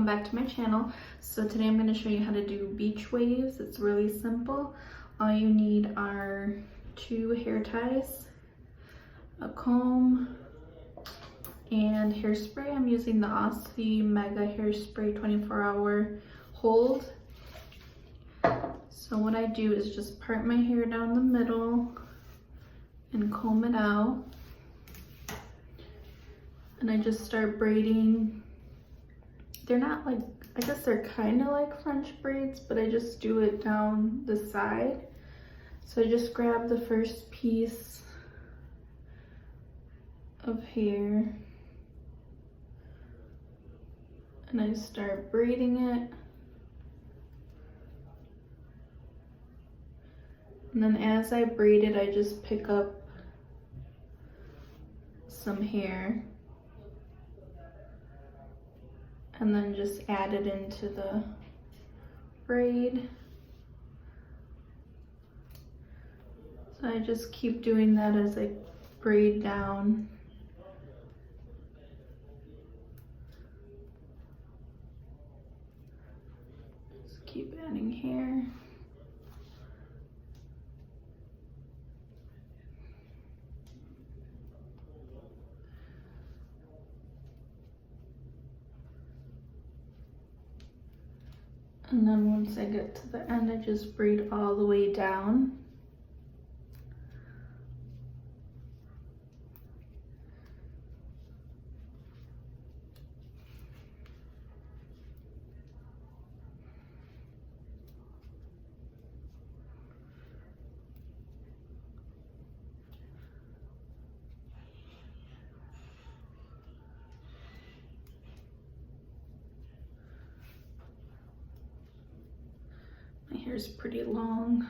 welcome back to my channel. So today I'm going to show you how to do beach waves. It's really simple. All you need are 2 hair ties, a comb, and hairspray. I'm using the Aussie Mega Hairspray 24-hour hold. So what I do is just part my hair down the middle and comb it out. And I just start braiding. They're not like, I guess they're kind of like French braids, but I just do it down the side. So I just grab the first piece of hair and I start braiding it. And then as I braid it, I just pick up some hair and then just add it into the braid. So I just keep doing that as I braid down. Just keep adding hair. And then once I get to the end, I just braid all the way down. My hair is pretty long.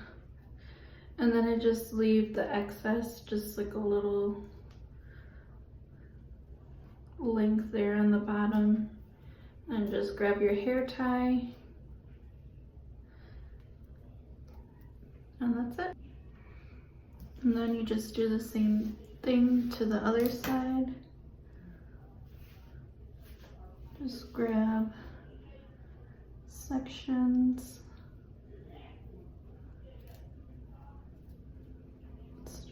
And then I just leave the excess, just like a little length there on the bottom. And just grab your hair tie. And that's it. And then you just do the same thing to the other side. Just grab sections.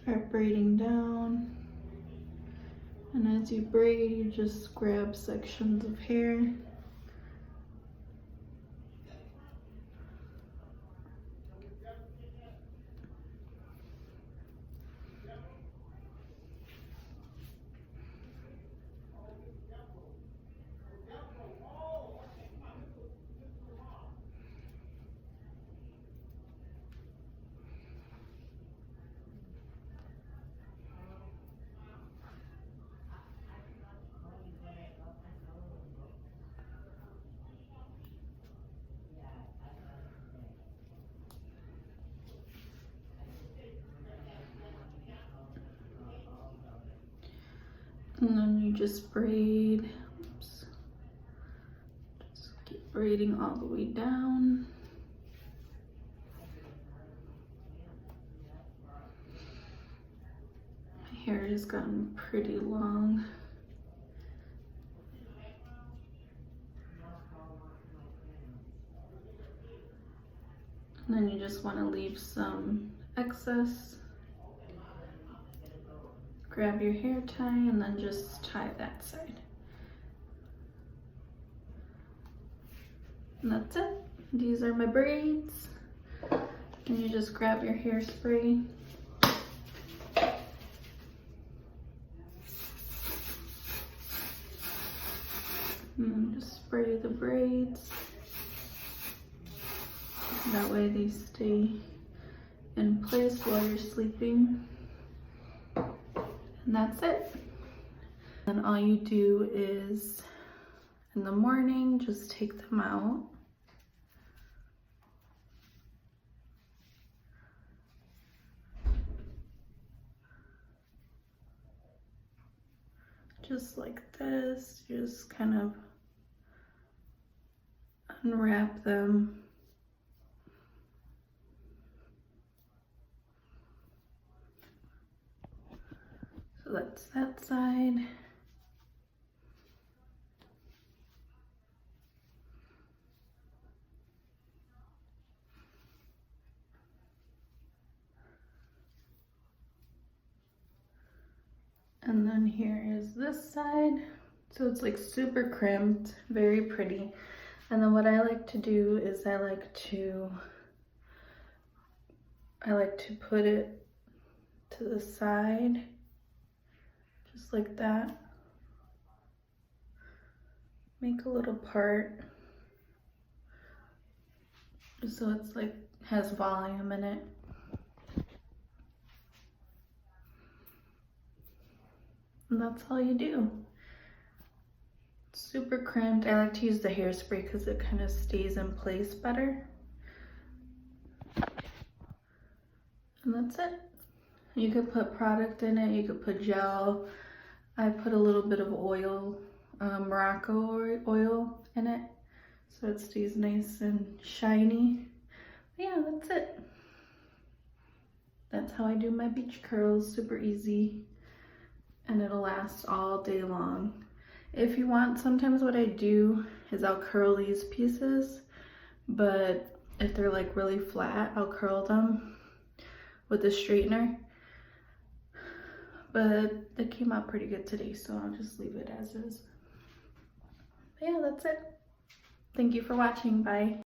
Start braiding down, and as you braid, you just grab sections of hair. And then you just braid, oops, just keep braiding all the way down. My hair has gotten pretty long. And then you just want to leave some excess. Grab your hair tie and then just tie that side. And that's it. These are my braids. And you just grab your hairspray. And just spray the braids. That way they stay in place while you're sleeping. And that's it. And all you do is, in the morning, just take them out. Just like this, you just kind of unwrap them. So that's that side. And then here is this side. So it's like super crimped, very pretty. And then what I like to do is I like to put it to the side, just like that. Make a little part, just so it's like has volume in it. And that's all you do. Super crimped. I like to use the hairspray because it kind of stays in place better. And that's it. You could put product in it, you could put gel. I put a little bit of oil, Morocco oil in it, so it stays nice and shiny. But yeah, that's it. That's how I do my beach curls, super easy. And it'll last all day long. If you want, sometimes what I do is I'll curl these pieces, but if they're like really flat, I'll curl them with a straightener. But they came out pretty good today, so I'll just leave it as is. But yeah, that's it. Thank you for watching. Bye.